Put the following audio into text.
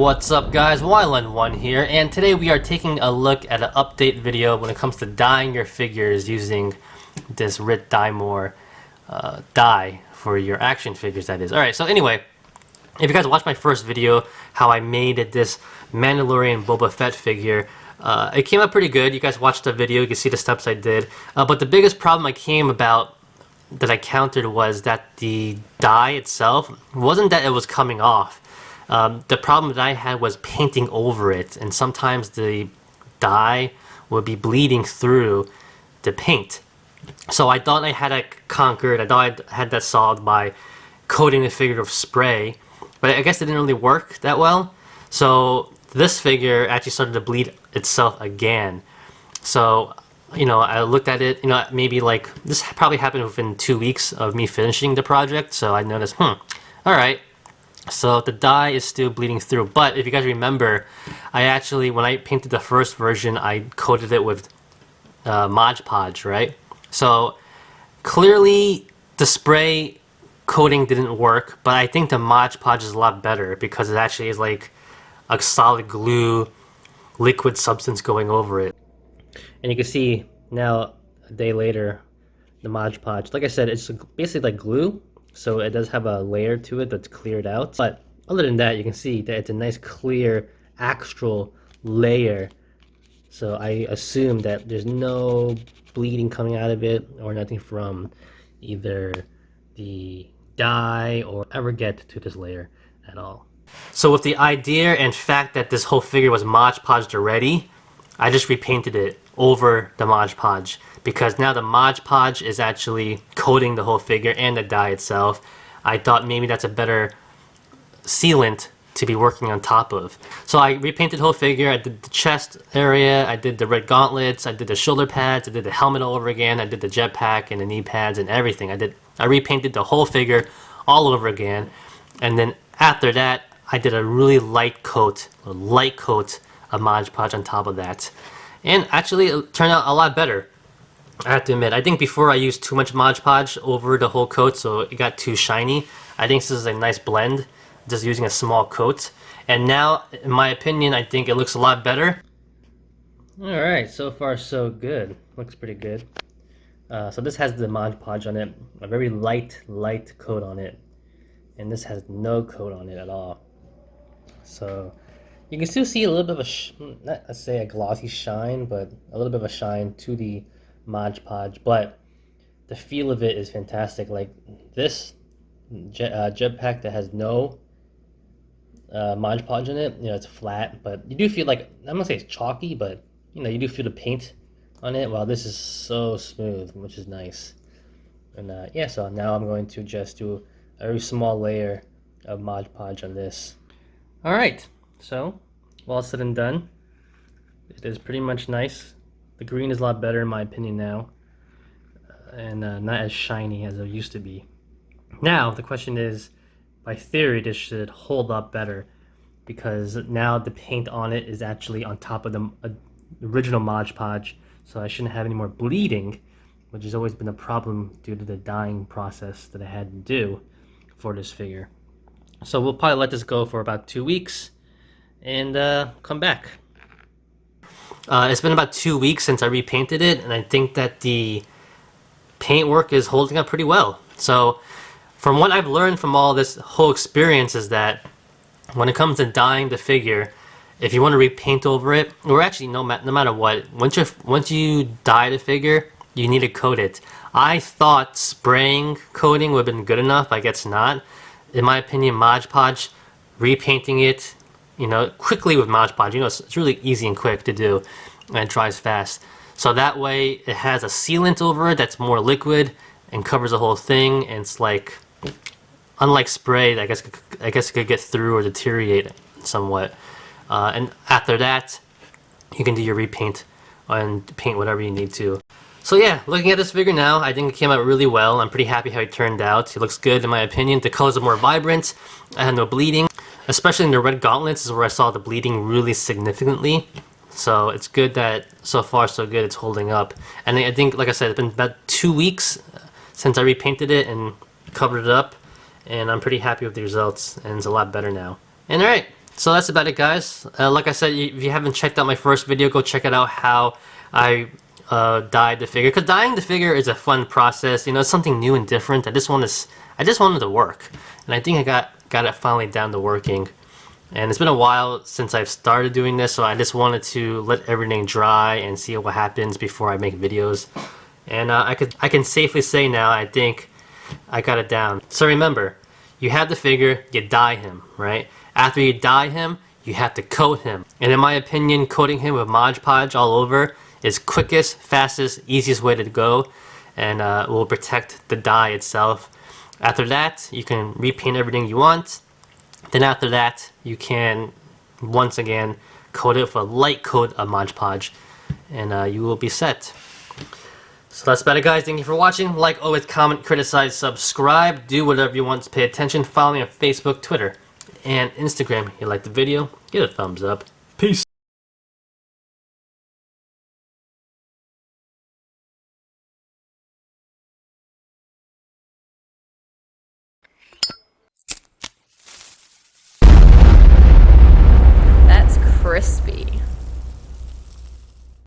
What's up guys, Wyland1 here, and today we are taking a look at an update video when it comes to dyeing your figures using this Rit Dye More dye for your action figures, that is. Alright, so anyway, if you guys watched my first video, how I made this Mandalorian Boba Fett figure, it came out pretty good. You guys watched the video, you can see the steps I did, but the biggest problem that I countered was that the dye itself wasn't that it was coming off. The problem that I had was painting over it, and sometimes the dye would be bleeding through the paint. So I thought I had it conquered. I thought I had that solved by coating the figure with spray, but I guess it didn't really work that well. So this figure actually started to bleed itself again. So, you know, I looked at it, you know, maybe like, this probably happened within 2 weeks of me finishing the project, so I noticed, alright. So the dye is still bleeding through, but if you guys remember, I actually, when I painted the first version, I coated it with Podge, right? So clearly the spray coating didn't work, but I think the Podge is a lot better because it actually is like a solid glue, liquid substance going over it. And you can see now, a day later, the Podge, like I said, it's basically like glue. So it does have a layer to it that's cleared out. But other than that, you can see that it's a nice clear actual layer. So I assume that there's no bleeding coming out of it or nothing from either the dye or ever get to this layer at all. So with the idea and fact that this whole figure was Mod Podged already, I just repainted it over the Mod Podge, because now the Mod Podge is actually coating the whole figure and the dye itself. I thought maybe that's a better sealant to be working on top of. So I repainted the whole figure. I did the chest area, I did the red gauntlets, I did the shoulder pads, I did the helmet all over again, I did the jetpack and the knee pads and everything. I repainted the whole figure all over again, and then after that I did a really light coat of Mod Podge on top of that. And actually it turned out a lot better, I have to admit. I think before I used too much Mod Podge over the whole coat, so it got too shiny. I think this is a nice blend, just using a small coat. And now, in my opinion, I think it looks a lot better. Alright, so far so good. Looks pretty good. So this has the Mod Podge on it, a very light coat on it. And this has no coat on it at all. So you can still see a little bit of a, not let's say a glossy shine, but a little bit of a shine to the Mod Podge, but the feel of it is fantastic. Like this jetpack that has no Mod Podge in it, you know, it's flat, but you do feel like, I'm not gonna say it's chalky, but you know, you do feel the paint on it. While this is so smooth, which is nice. And yeah, so now I'm going to just do a very small layer of Mod Podge on this. Alright, so all said and done, it is pretty much nice. The green is a lot better in my opinion now, and not as shiny as it used to be. Now the question is, by theory this should hold up better, because now the paint on it is actually on top of the original Mod Podge, so I shouldn't have any more bleeding, which has always been a problem due to the dyeing process that I had to do for this figure. So we'll probably let this go for about 2 weeks and come back. It's been about 2 weeks since I repainted it, and I think that the paint work is holding up pretty well. So from what I've learned from all this whole experience is that when it comes to dyeing the figure, if you want to repaint over it, or actually no matter what, once you dye the figure, you need to coat it. I thought spraying coating would have been good enough. I guess not. In my opinion, Mod Podge, repainting it, you know, quickly with Mod Podge, you know, it's really easy and quick to do, and it dries fast. So that way it has a sealant over it that's more liquid and covers the whole thing, and it's like, unlike spray, I guess it could get through or deteriorate somewhat. And after that, you can do your repaint and paint whatever you need to. So yeah, looking at this figure now, I think it came out really well. I'm pretty happy how it turned out. It looks good in my opinion. The colors are more vibrant. I had no bleeding. Especially in the red gauntlets is where I saw the bleeding really significantly. So it's good that so far so good, it's holding up. And I think, like I said, it's been about 2 weeks since I repainted it and covered it up. And I'm pretty happy with the results, and it's a lot better now. And alright, So that's about it, guys. Like I said, if you haven't checked out my first video, go check it out, how I dyed the figure. Because dyeing the figure is a fun process. You know, it's something new and different. I just wanted to work, and I think I got it finally down to working. And it's been a while since I've started doing this, so I just wanted to let everything dry and see what happens before I make videos. And I can safely say now, I think I got it down. So remember, you have the figure, you dye him, right? After you dye him, you have to coat him. And in my opinion, coating him with Mod Podge all over is quickest, fastest, easiest way to go, and will protect the dye itself. After that, you can repaint everything you want. Then after that, you can once again coat it with a light coat of Mod Podge, and you will be set. So that's about it, guys. Thank you for watching. Like, always, comment, criticize, subscribe, do whatever you want to pay attention. Follow me on Facebook, Twitter, and Instagram. If you like the video, give it a thumbs up.